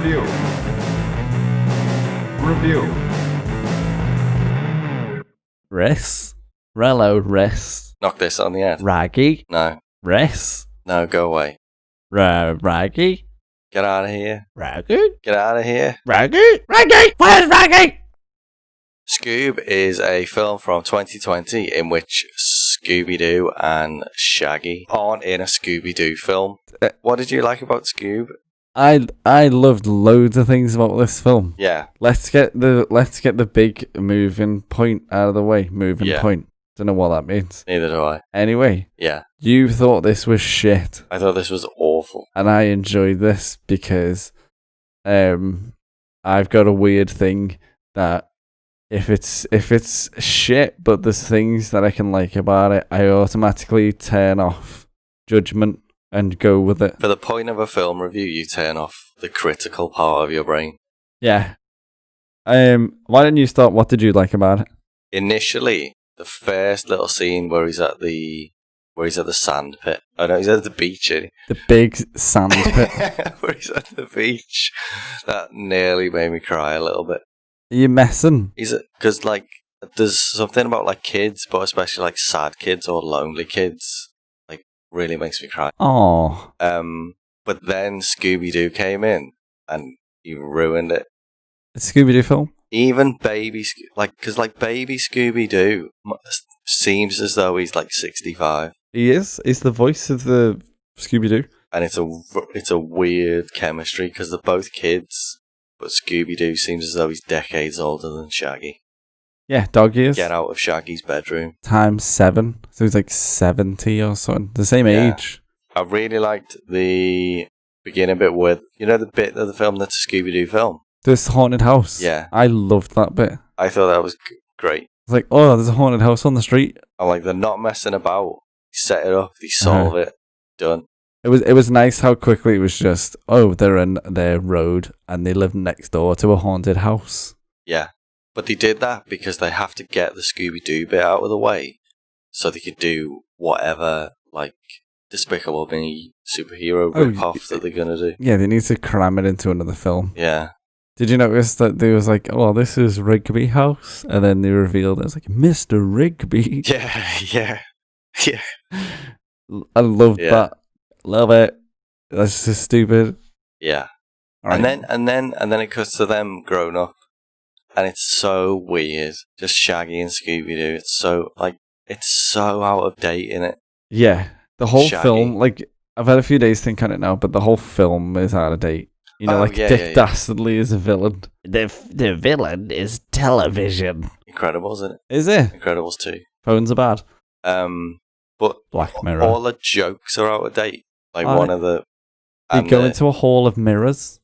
Review. Review. Rest. Rello, rest. Knock this on the head. Raggy. No. Rest. No, go away. Raggy. Get out of here. Raggy. Get out of here. Raggy. Raggy. Where's Raggy? Scoob is a film from 2020 in which Scooby-Doo and Shaggy aren't in a Scooby-Doo film. What did you like about Scoob? I loved loads of things about this film. Yeah. Let's get the big moving point out of the way. Moving point. Don't know what that means. Neither do I. Anyway, Yeah. you thought this was shit, I thought this was awful. and I enjoyed this because I've got a weird thing that if it's shit, but there's things that I can like about it, I automatically turn off judgment and go with it. For the point of a film review, you turn off the critical part of your brain. Yeah. Why don't you start? What did you like about it? Initially, the first little scene where he's at the sand pit. Oh no, he's at the beach. Isn't he? The big sand pit. Where he's at the beach. That nearly made me cry a little bit. Are you messing? Because like there's something about like kids, but especially like sad kids or lonely kids, like really makes me cry. Oh. But then Scooby-Doo came in and he ruined it. A Scooby-Doo film? Even baby baby Scooby-Doo seems as though he's like 65. He is. He's the voice of the Scooby-Doo. And it's a weird chemistry because they're both kids, but Scooby-Doo seems as though he's decades older than Shaggy. Yeah, dog years. Get out of Shaggy's bedroom. Times 7. So he's like 70 or something. The same age. I really liked the beginning bit with, the bit of the film that's a Scooby-Doo film. This haunted house. Yeah. I loved that bit. I thought that was great. It's like, oh, there's a haunted house on the street. I'm like, they're not messing about. They set it up, they solve it, done. It was nice how quickly it was just, oh, they're in their road and they live next door to a haunted house. Yeah. But they did that because they have to get the Scooby-Doo bit out of the way so they could do whatever, like, Despicable Me superhero rip-off that they're going to do. Yeah, they need to cram it into another film. Yeah. Did you notice that they was like, oh, this is Rigby House? And then they revealed it's like, Mr. Rigby. Yeah. I loved that. Love it. That's just stupid. Yeah. Right. And then it cuts to them grown up. And it's so weird. Just Shaggy and Scooby-Doo. It's so out of date, innit? Yeah. The whole Shaggy. film, like, I've had a few days think on it now, but the whole film is out of date. Dick Dastardly is a villain. The villain is television. Incredibles, isn't it? Is it? Incredibles 2. Phones are bad. But Black Mirror. all the jokes are out of date. Like one of the... You go into a hall of mirrors.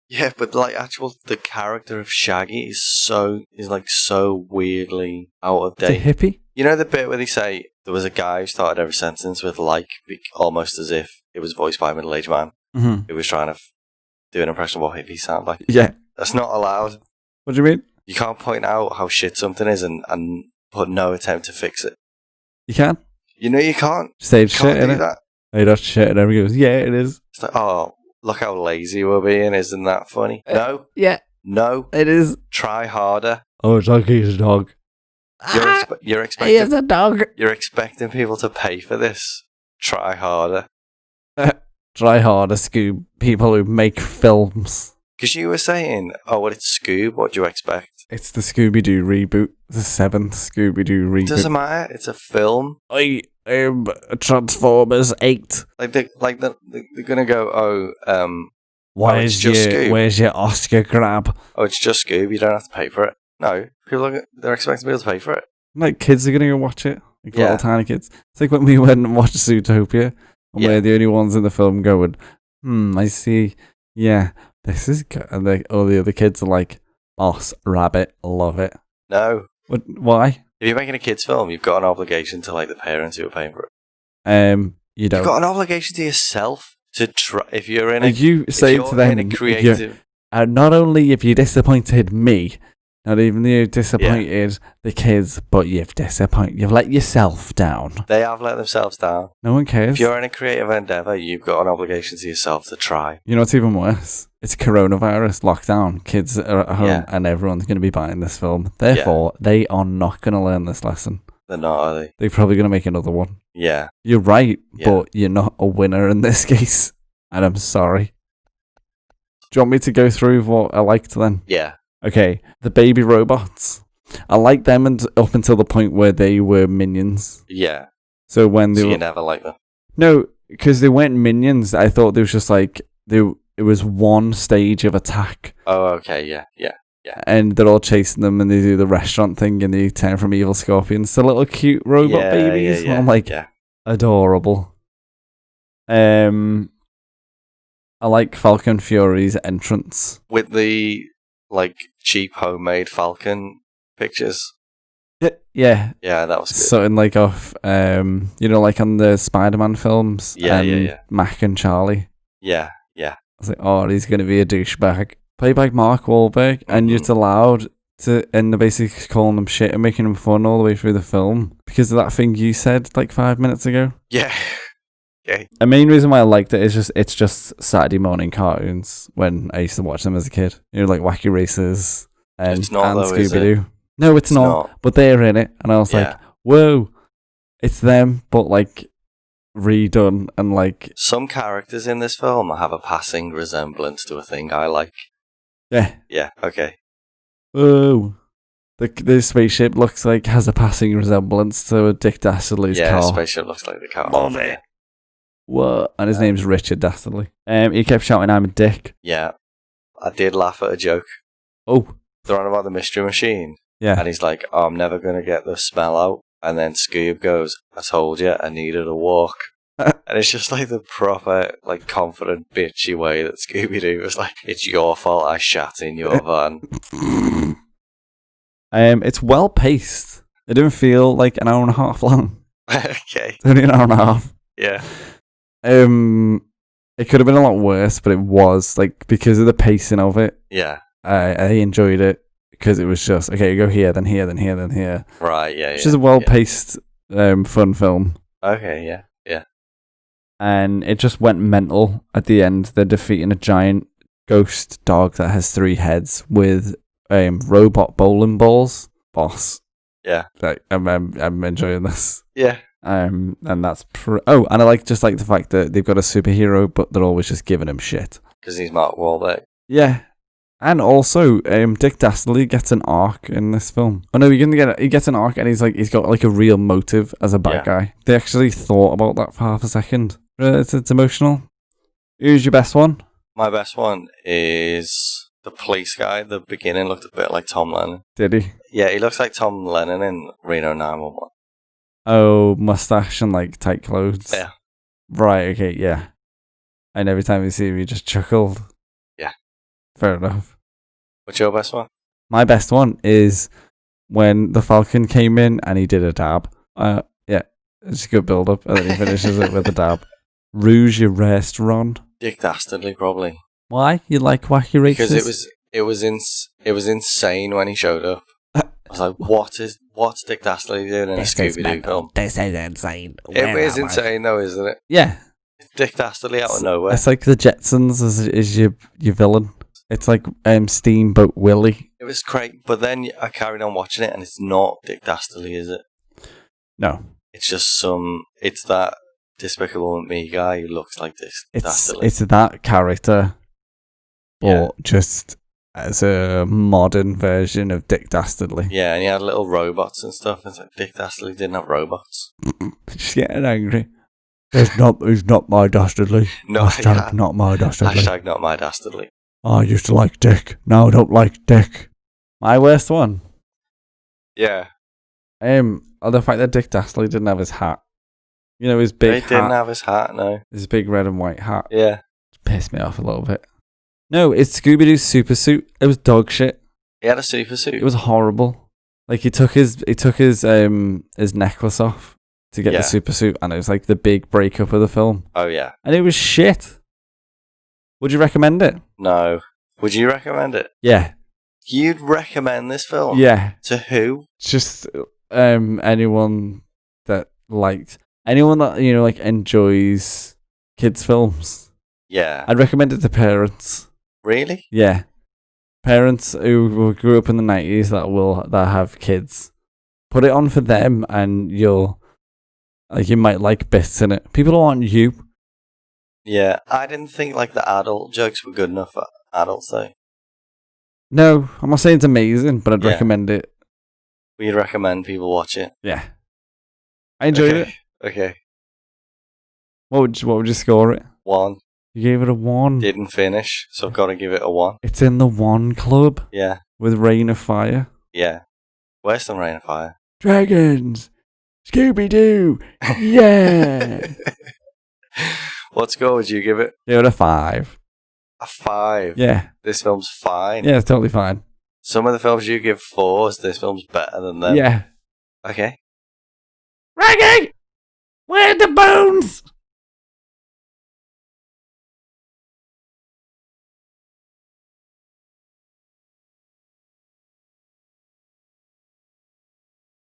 Yeah, but like the character of Shaggy is so weirdly out of date. It's a hippie? You know the bit where they say there was a guy who started every sentence with like, almost as if it was voiced by a middle-aged man who was trying to do an impression of what hippies sound like. Yeah. That's not allowed. What do you mean? You can't point out how shit something is and put no attempt to fix it. You can? You know you can't. Save shit in it. That. Hey, that's shit, and everyone goes, yeah, it is. It's like, oh, look how lazy we're being. Isn't that funny? No. Yeah. No. It is. Try harder. Oh, it's like he's a dog. You're expecting. He is a dog. You're expecting people to pay for this. Try harder. Try harder, Scoob. People who make films. Because you were saying, oh, well, it's Scoob. What do you expect? It's the Scooby-Doo reboot. The 7th Scooby-Doo reboot. Doesn't matter. It's a film. I am Transformers 8. They're gonna go, where's your Oscar grab? Oh, it's just Scoob. You don't have to pay for it. No, they're expecting people to pay for it. Like kids are gonna go watch it. Like little tiny kids. It's like when we went and watched Zootopia, and we're the only ones in the film going, I see. Yeah, this is good. And all the other kids are like, Boss Rabbit, love it. No. Why? If you're making a kids' film, you've got an obligation to like the parents who are paying for it. You don't. You've got an obligation to yourself to try. If you're in a, you say to them, creative. not only have you disappointed me, Not even you disappointed the kids, but you've let yourself down. They have let themselves down. No one cares. If you're in a creative endeavour, you've got an obligation to yourself to try. You know what's even worse? It's coronavirus, lockdown. Kids are at home and everyone's going to be buying this film. Therefore, they are not going to learn this lesson. They're not, are they? They're probably going to make another one. Yeah. You're right, but you're not a winner in this case. And I'm sorry. Do you want me to go through what I liked then? Yeah. Okay, the baby robots. I liked them up until the point where they were minions. Yeah. So when they you never liked them? No, because they weren't minions. I thought they was just like it was one stage of attack. Oh, okay, yeah. And they're all chasing them, and they do the restaurant thing, and they turn from evil scorpions to little cute robot babies. Yeah, I'm like, adorable. I like Falcon Fury's entrance with the cheap homemade Falcon pictures. Yeah, that was good. Something like off, like on the Spider-Man films. Yeah. Mac and Charlie. Yeah. I was like, oh, he's gonna be a douchebag. Played by Mark Wahlberg, and you're allowed to, and they're basically calling them shit and making them fun all the way through the film because of that thing you said like 5 minutes ago. Yeah. Okay. The main reason why I liked it is it's just Saturday morning cartoons when I used to watch them as a kid. Like Wacky Races and Scooby-Doo. No, it's not. But they're in it, and I was like, whoa, it's them, but redone and some characters in this film have a passing resemblance to a thing I like. Yeah, okay. Oh, the spaceship has a passing resemblance to a Dick Dastardly's car. Yeah, the spaceship looks like the car. Love it. What? And his name's Richard Dastardly. He kept shouting, "I'm a dick." Yeah, I did laugh at a joke. Oh, they're on about the mystery machine. Yeah, and he's like, "Oh, I'm never gonna get the smell out." And then Scoob goes, "I told you, I needed a walk." And it's just like the proper, confident, bitchy way that Scooby-Doo was like, "It's your fault I shat in your van." It's well paced. It didn't feel like an hour and a half long. Okay. It's only an hour and a half. Yeah. It could have been a lot worse, but it was because of the pacing of it. Yeah. I enjoyed it because it was just okay. You go here, then here, then here, then here. Right. Yeah. It's just a well paced, fun film. Okay. Yeah. And it just went mental at the end. They're defeating a giant ghost dog that has 3 heads with robot bowling balls. Boss. Yeah. I'm enjoying this. Yeah. And that's and I like the fact that they've got a superhero, but they're always just giving him shit because he's Mark Wahlberg. Yeah, and also Dick Dastardly gets an arc in this film. Oh no, he gets an arc, and he's got a real motive as a bad guy. They actually thought about that for half a second. It's emotional. Who's your best one? My best one is the police guy. The beginning looked a bit like Tom Lennon. Did he? Yeah, he looks like Tom Lennon in Reno 911. Oh, mustache and tight clothes. Yeah. Right. Okay. Yeah. And every time you see him, you just chuckled. Yeah. Fair enough. What's your best one? My best one is when the Falcon came in and he did a dab. Yeah, it's a good build up, and then he finishes it with a dab. Rouge your restaurant. Dick Dastardly, probably. Why? You like Wacky Races? Because it was insane when he showed up. I was like, what's Dick Dastardly doing in a Scooby-Doo film? This is insane. It is insane though, isn't it? Yeah. It's Dick Dastardly out of nowhere. It's like the Jetsons is your villain. It's like Steamboat Willie. It was great, but then I carried on watching it and it's not Dick Dastardly, is it? No. It's just it's that Despicable Me guy who looks like this. It's that character, but just as a modern version of Dick Dastardly. Yeah, and he had little robots and stuff. It's like Dick Dastardly didn't have robots. Just getting angry. He's not my Dastardly. No, Hashtag not my Dastardly. Hashtag not my Dastardly. I used to like Dick. Now I don't like Dick. My worst one. Yeah. The fact that Dick Dastardly didn't have his hat. His big hat. He didn't have his hat, no. His big red and white hat. Yeah. It pissed me off a little bit. No, it's Scooby-Doo's super suit. It was dog shit. He had a super suit. It was horrible. He took his necklace off to get the super suit, and it was the big breakup of the film. Oh yeah. And it was shit. Would you recommend it? No. Would you recommend it? Yeah. You'd recommend this film? Yeah. To who? Just anyone that like enjoys kids films. Yeah. I'd recommend it to parents. Really? Yeah. Parents who grew up in the 90s that have kids. Put it on for them and you might like bits in it. People aren't you. Yeah. I didn't think like the adult jokes were good enough for adults though. No, I'm not saying it's amazing, but I'd recommend it. We'd recommend people watch it. Yeah. I enjoyed it. Okay. What would you score it? 1. You gave it a 1. Didn't finish, so I've got to give it a 1. It's in the 1 club. Yeah. With Rain of Fire. Yeah. Worse than Rain of Fire. Dragons! Scooby-Doo! Yeah! What score would you give it? Give it a 5. A 5? Yeah. This film's fine? Yeah, it's totally fine. Some of the films you give 4s, this film's better than them? Yeah. Okay. Raggy! Where are the bones?